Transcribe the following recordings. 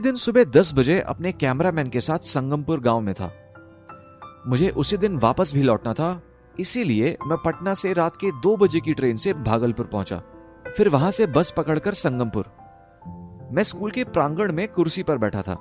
दिन सुबह 10 बजे अपने कैमरामैन के साथ संगमपुर गांव में था। मुझे उसी दिन वापस भी लौटना था, इसीलिए मैं पटना से रात के 2 बजे की ट्रेन से भागलपुर पहुंचा, फिर वहां से बस पकड़कर संगमपुर। मैं स्कूल के प्रांगण में कुर्सी पर बैठा था।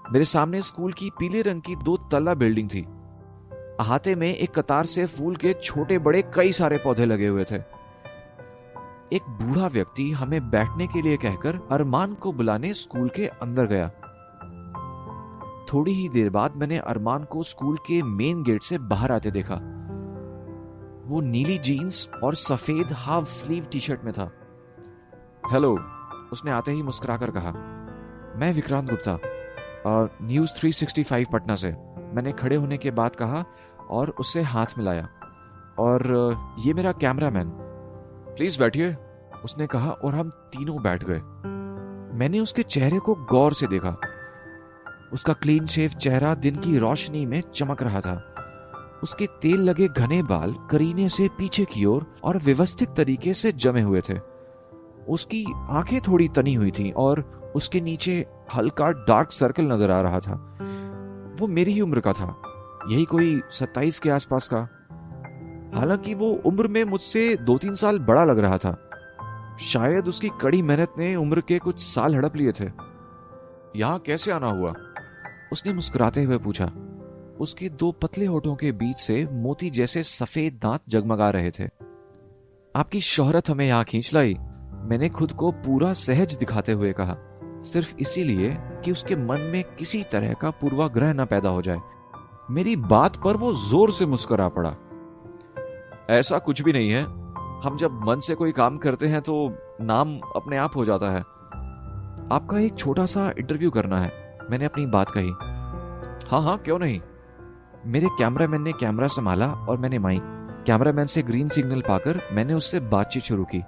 मेरे सामने स्कूल की पीले रंग की 2 तल्ला बिल्डिंग थी। अहाते में एक कतार से फूल के छोटे बड़े कई सारे पौधे लगे हुए थे। एक बूढ़ा व्यक्ति हमें बैठने के लिए कहकर अरमान को बुलाने स्कूल के अंदर गया। थोड़ी ही देर बाद मैंने अरमान को स्कूल के मेन गेट से बाहर आते देखा। वो नीली जीन्स और सफेद हाफ स्लीव टी शर्ट में था। हेलो, उसने आते ही मुस्कुराकर कहा। मैं विक्रांत गुप्ता, न्यूज 365 पटना से, मैंने खड़े होने के बाद कहा और उससे हाथ मिलाया। और ये मेरा कैमरामैन, प्लीज बैठिए, उसने कहा और हम तीनों बैठ गए। मैंने उसके चेहरे को गौर से देखा। उसका क्लीन शेव चेहरा दिन की रोशनी में चमक रहा था। उसके तेल लगे घने बाल करीने से पीछे की ओर और व्यवस्थित तरीके से जमे हुए थे। उसकी आंखें थोड़ी तनी हुई थीं और उसके नीचे हल्का डार्क सर्कल नजर आ रहा था। वो मेरी ही उम्र का था, यही कोई 27 के आसपास का। हालांकि वो उम्र में मुझसे 2-3 साल बड़ा लग रहा था। शायद उसकी कड़ी मेहनत ने उम्र के कुछ साल हड़प लिए थे। यहां कैसे आना हुआ? उसने मुस्कुराते हुए पूछा। उसके 2 पतले होठों के बीच से मोती जैसे सफेद दांत जगमगा रहे थे। आपकी शोहरत हमें यहां खींच लाई, मैंने खुद को पूरा सहज दिखाते हुए कहा, सिर्फ इसीलिए कि उसके मन में किसी तरह का पूर्वाग्रह न पैदा हो जाए। मेरी बात पर वो जोर से मुस्कुरा पड़ा। ऐसा कुछ भी नहीं है, हम जब मन से कोई काम करते हैं तो नाम अपने आप हो जाता है। आपका एक छोटा सा इंटरव्यू करना है, मैंने अपनी बात कही। हाँ हाँ, क्यों नहीं। मेरे कैमरामैन ने कैमरा संभाला और मैंने माइक। कैमरामैन से ग्रीन सिग्नल पाकर मैंने उससे बातचीत शुरू की।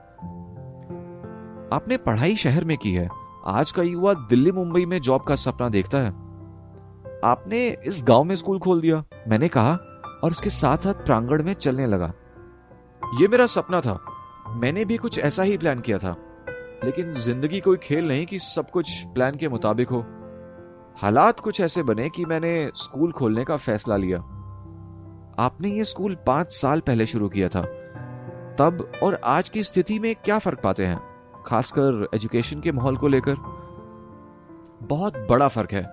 आपने पढ़ाई शहर में की है, आज का युवा दिल्ली मुंबई में जॉब का सपना देखता है। आपने इस गांव में स्कूल खोल दिया, मैंने कहा और उसके साथ साथ प्रांगण में चलने लगा। ये मेरा सपना था, मैंने भी कुछ ऐसा ही प्लान किया था, लेकिन जिंदगी कोई खेल नहीं कि सब कुछ प्लान के मुताबिक हो। हालात कुछ ऐसे बने कि मैंने स्कूल खोलने का फैसला लिया। आपने ये स्कूल 5 साल पहले शुरू किया था, तब और आज की स्थिति में क्या फर्क पाते हैं, खासकर एजुकेशन के माहौल को लेकर? बहुत बड़ा फर्क है।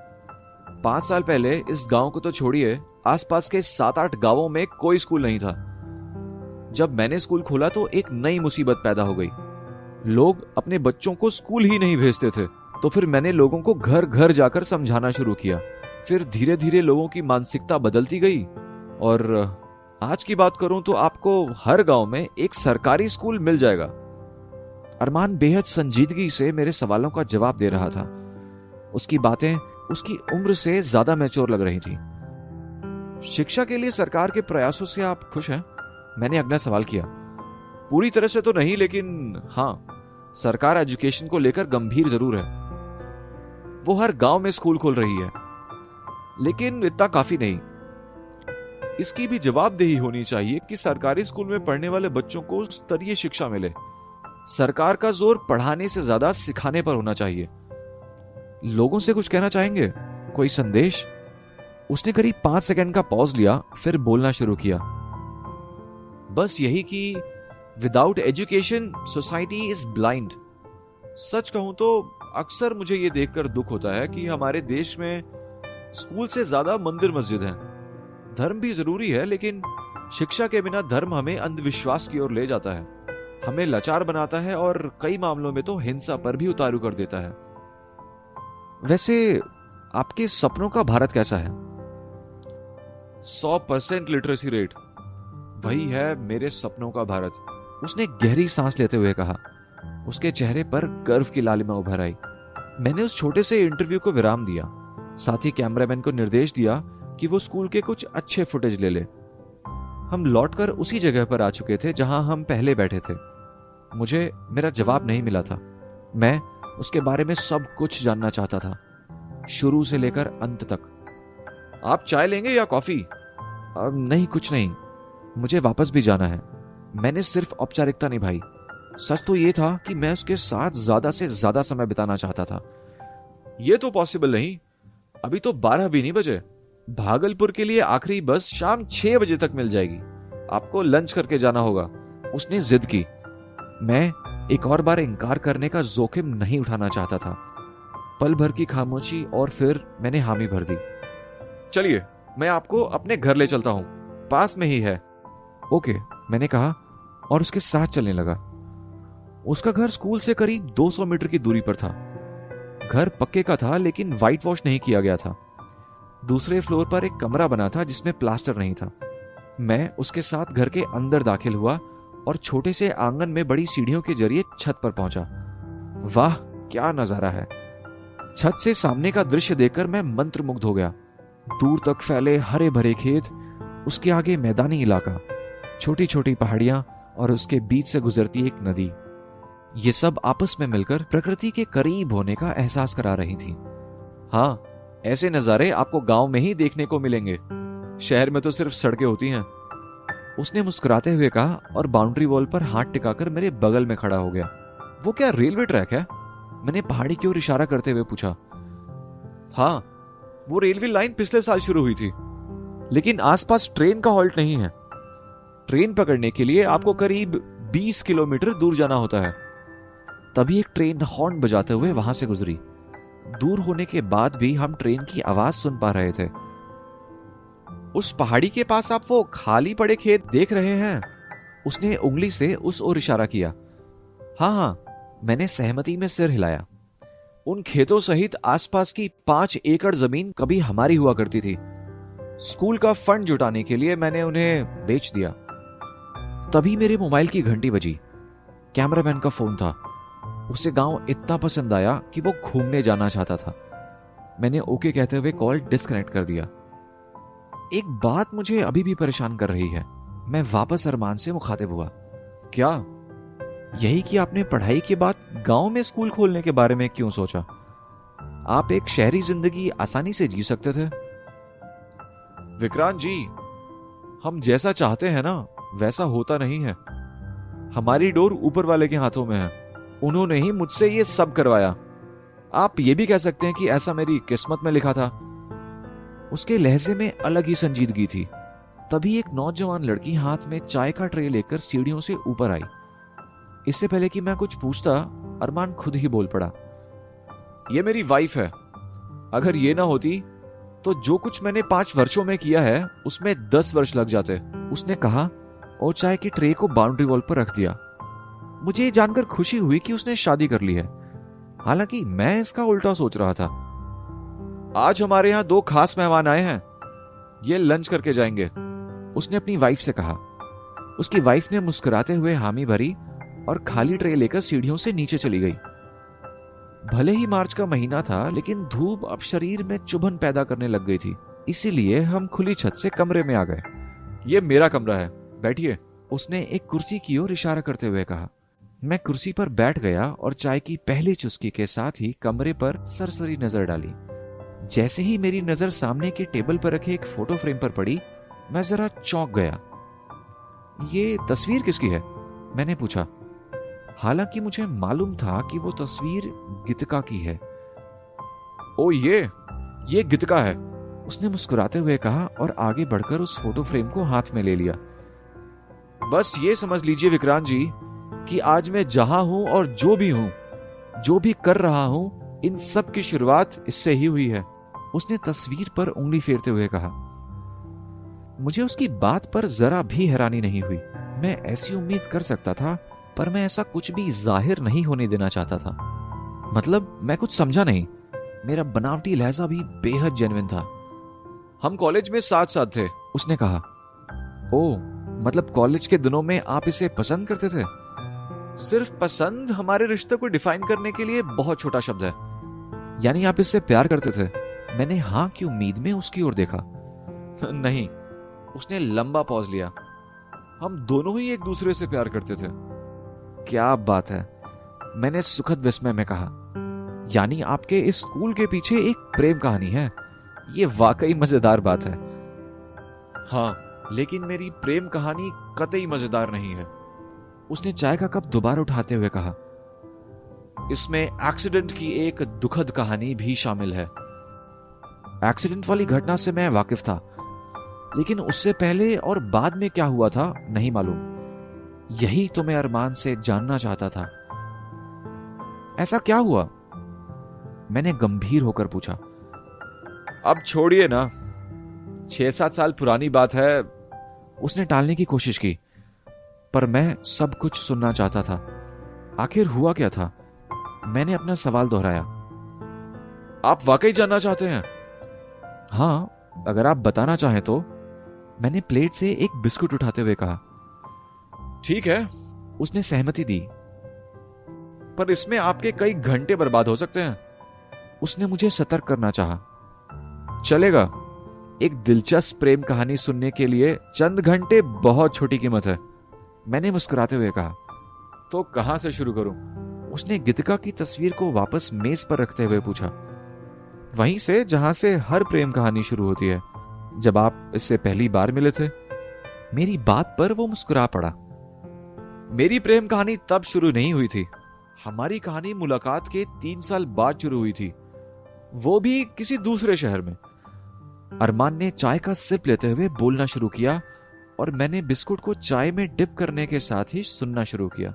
5 साल पहले इस गांव को तो छोड़िए, आसपास के 7-8 गांवों में कोई स्कूल नहीं था। जब मैंने स्कूल खोला तो एक नई मुसीबत पैदा हो गई। लोग अपने बच्चों को स्कूल ही नहीं भेजते थे, तो फिर मैंने लोगों को घर घर जाकर समझाना शुरू किया। फिर धीरे धीरे लोगों की मानसिकता बदलती गई और आज की बात करूं तो आपको हर गांव में एक सरकारी स्कूल मिल जाएगा। अरमान बेहद संजीदगी से मेरे सवालों का जवाब दे रहा था। उसकी बातें उसकी उम्र से ज्यादा मैच्योर लग रही थी। शिक्षा के लिए सरकार के प्रयासों से आप खुश हैं? मैंने अगला सवाल किया। पूरी तरह से तो नहीं, लेकिन हाँ, सरकार एजुकेशन को लेकर गंभीर जरूर है। वो हर गांव में स्कूल खोल रही है, लेकिन इतना काफी नहीं। इसकी भी जवाबदेही होनी चाहिए कि सरकारी स्कूल में पढ़ने वाले बच्चों को स्तरीय शिक्षा मिले। सरकार का जोर पढ़ाने से ज्यादा सिखाने पर होना चाहिए। लोगों से कुछ कहना चाहेंगे? कोई संदेश? उसने करीब 5 सेकंड का पॉज लिया, फिर बोलना शुरू किया। बस यही कि without education society is blind. सच कहूं तो अक्सर मुझे यह देखकर दुख होता है कि हमारे देश में स्कूल से ज्यादा मंदिर मस्जिद हैं। धर्म भी जरूरी है, लेकिन शिक्षा के बिना धर्म हमें अंधविश्वास की ओर ले जाता है, हमें लाचार बनाता है और कई मामलों में तो हिंसा पर भी उतारू कर देता है। वैसे आपके सपनों का भारत कैसा है? 100% लिटरेसी रेट, वही है मेरे सपनों का भारत, उसने गहरी सांस लेते हुए कहा। उसके चेहरे पर गर्व की लालिमा उभर आई। मैंने उस छोटे से इंटरव्यू को विराम दिया, साथ ही कैमरामैन को निर्देश दिया कि वो स्कूल के कुछ अच्छे फुटेज ले ले। हम लौटकर उसी जगह पर आ चुके थे जहां हम पहले बैठे थे। मुझे मेरा जवाब नहीं मिला था। मैं उसके बारे में सब कुछ जानना चाहता था, शुरू से लेकर अंत तक। आप चाय लेंगे या कॉफी? नहीं, कुछ नहीं, मुझे वापस भी जाना है। मैंने सिर्फ औपचारिकता निभाई। सच तो यह था कि मैं उसके साथ ज्यादा से ज्यादा समय बिताना चाहता था। ये तो पॉसिबल नहीं, अभी तो 12 भी नहीं बजे। भागलपुर के लिए आखिरी बस शाम 6 बजे तक मिल जाएगी, आपको लंच करके जाना होगा। उसने जिद की। मैं एक और बार इनकार करने का जोखिम नहीं उठाना चाहता था। पल भर की खामोशी और फिर मैंने हामी भर दी। चलिए, मैं आपको अपने घर ले चलता हूं, पास में ही है। ओके, मैंने कहा और उसके साथ चलने लगा। उसका घर स्कूल से करीब 200 मीटर की दूरी पर था। घर पक्के का था लेकिन व्हाइट वॉश नहीं किया गया था। दूसरे फ्लोर पर एक कमरा बना था जिसमें प्लास्टर नहीं था। मैं उसके साथ घर के अंदर दाखिल हुआ और छोटे से आंगन में बड़ी सीढ़ियों के जरिए छत पर पहुंचा। वाह, क्या नजारा है! छत से सामने का दृश्य देखकर मैं मंत्रमुग्ध हो गया। दूर तक फैले हरे भरे खेत, उसके आगे मैदानी इलाका, छोटी छोटी पहाड़ियां और उसके बीच से गुजरती एक नदी। ये सब आपस में मिलकर प्रकृति के करीब होने का एहसास करा रही थी। हाँ, ऐसे नजारे आपको गांव में ही देखने को मिलेंगे, शहर में तो सिर्फ सड़कें होती हैं। उसने मुस्कुराते हुए कहा और बाउंड्री वॉल पर हाथ टिकाकर मेरे बगल में खड़ा हो गया। वो क्या रेलवे ट्रैक है? मैंने पहाड़ी की ओर इशारा करते हुए पूछा। हाँ, वो रेलवे लाइन पिछले साल शुरू हुई थी, लेकिन आसपास ट्रेन का हॉल्ट नहीं है। ट्रेन पकड़ने के लिए आपको करीब 20 किलोमीटर दूर जाना होता है। तभी एक ट्रेन हॉर्न बजाते हुए वहां से गुजरी। दूर होने के बाद भी हम ट्रेन की आवाज सुन पा रहे थे। उस पहाड़ी के पास आप वो खाली पड़े खेत देख रहे हैं? उसने उंगली से उस ओर इशारा किया। हाँ, मैंने सहमति में सिर हिलाया। उन खेतों सहित आसपास की 5 एकड़ जमीन कभी हमारी हुआ करती थी। स्कूल का फंड जुटाने के लिए मैंने उन्हें बेच दिया। तभी मेरे मोबाइल की घंटी बजी। कैमरामैन का फोन था। उसे गांव इतना पसंद आया कि वो घूमने जाना चाहता था। मैंने ओके कहते हुए कॉल डिस्कनेक्ट कर दिया। एक बात मुझे अभी भी परेशान कर रही है। मैं वापस अरमान से मुखातिब हुआ। क्या? यही कि आपने पढ़ाई के बाद गांव में स्कूल खोलने के बारे में क्यों सोचा? आप एक शहरी जिंदगी आसानी से जी सकते थे। विक्रांत जी, हम जैसा चाहते हैं ना वैसा होता नहीं है। हमारी डोर ऊपर वाले के हाथों में है। उन्होंने ही मुझसे ये सब करवाया। आप ये भी कह सकते हैं कि ऐसा मेरी किस्मत में लिखा था। उसके लहजे में अलग ही संजीदगी थी। तभी एक नौजवान लड़की हाथ में चाय का ट्रे लेकर सीढ़ियों से ऊपर आई। इससे पहले कि मैं कुछ पूछता, अरमान खुद ही बोल पड़ा। ये मेरी वाइफ है। अगर ये ना होती तो जो कुछ मैंने 5 वर्षों में किया है उसमें 10 वर्ष लग जाते, उसने कहा और चाय की ट्रे को बाउंड्री वॉल पर रख दिया। मुझे ये जानकर खुशी हुई कि उसने शादी कर ली है। हालांकि मैं इसका उल्टा सोच रहा था। आज हमारे यहां 2 खास मेहमान आए हैं, ये लंच करके जाएंगे, उसने अपनी वाइफ से कहा। उसकी वाइफ ने मुस्कुराते हुए हामी भरी और खाली ट्रे लेकर सीढ़ियों से नीचे चली गई। भले ही मार्च का महीना था, लेकिन धूप अब शरीर में चुभन पैदा करने लग गई थी। इसीलिए हम खुली छत से कमरे में आ गए। ये मेरा कमरा है, बैठिए, उसने एक कुर्सी की ओर इशारा करते हुए कहा। मैं कुर्सी पर बैठ गया और चाय की पहली चुस्की के साथ ही कमरे पर सरसरी नजर डाली। जैसे ही मेरी नजर सामने के टेबल पर रखे एक फोटो फ्रेम पर पड़ी, मैं जरा चौंक गया। ये तस्वीर किसकी है? मैंने पूछा। हालांकि मुझे मालूम था कि वो तस्वीर गीतिका की है। ओ, ये गीतिका है, उसने मुस्कुराते हुए कहा और आगे बढ़कर उस फोटो फ्रेम को हाथ में ले लिया। बस ये समझ लीजिए विक्रांत जी कि आज मैं जहां हूं और जो भी हूं, जो भी कर रहा हूं, इन सब की शुरुआत इससे ही हुई है, उसने तस्वीर पर उंगली फेरते हुए कहा। मुझे उसकी बात पर जरा भी हैरानी नहीं हुई। मैं ऐसी उम्मीद कर सकता था, पर मैं ऐसा कुछ भी जाहिर नहीं होने देना चाहता था। मतलब मैं कुछ समझा नहीं। मेरा बनावटी लहजा भी बेहद जेन्युइन था। हम कॉलेज में साथ साथ थे, उसने कहा। ओ, मतलब कॉलेज के दिनों में आप इसे पसंद करते थे? सिर्फ पसंद हमारे रिश्ते को डिफाइन करने के लिए बहुत छोटा शब्द है। यानी आप इससे प्यार करते थे? मैंने हाँ की उम्मीद में उसकी ओर देखा। नहीं, उसने लंबा पॉज लिया। हम दोनों ही एक दूसरे से प्यार करते थे। क्या बात है, मैंने सुखद विस्मय में कहा। यानी आपके इस स्कूल के पीछे एक प्रेम कहानी है। ये वाकई मजेदार बात है। हाँ, लेकिन मेरी प्रेम कहानी कतई मजेदार नहीं है, उसने चाय का कप दोबारा उठाते हुए कहा। इसमें एक्सीडेंट की एक दुखद कहानी भी शामिल है। एक्सीडेंट वाली घटना से मैं वाकिफ था, लेकिन उससे पहले और बाद में क्या हुआ था नहीं मालूम। यही तो मैं अरमान से जानना चाहता था। ऐसा क्या हुआ? मैंने गंभीर होकर पूछा। अब छोड़िए ना, 6-7 साल पुरानी बात है। उसने टालने की कोशिश की, पर मैं सब कुछ सुनना चाहता था। आखिर हुआ क्या था? मैंने अपना सवाल दोहराया। आप वाकई जानना चाहते हैं? हाँ, अगर आप बताना चाहें तो, मैंने प्लेट से एक बिस्कुट उठाते हुए कहा। ठीक है, उसने सहमति दी, पर इसमें आपके कई घंटे बर्बाद हो सकते हैं। उसने मुझे सतर्क करना चाहा। चलेगा, एक दिलचस्प प्रेम कहानी सुनने के लिए चंद घंटे बहुत छोटी कीमत है, मैंने मुस्कुराते हुए कहा। तो कहां से शुरू करूं? उसने गीतिका की तस्वीर को वापस मेज पर रखते हुए पूछा। वहीं से जहां से हर प्रेम कहानी शुरू होती है, जब आप इससे पहली बार मिले थे। मेरी बात पर वो मुस्कुरा पड़ा। मेरी प्रेम कहानी तब शुरू नहीं हुई थी। हमारी कहानी मुलाकात के 3 साल बाद शुरू हुई थी, वो भी किसी दूसरे शहर में। अरमान ने चाय का सिप लेते हुए बोलना शुरू किया और मैंने बिस्कुट को चाय में डिप करने के साथ ही सुनना शुरू किया।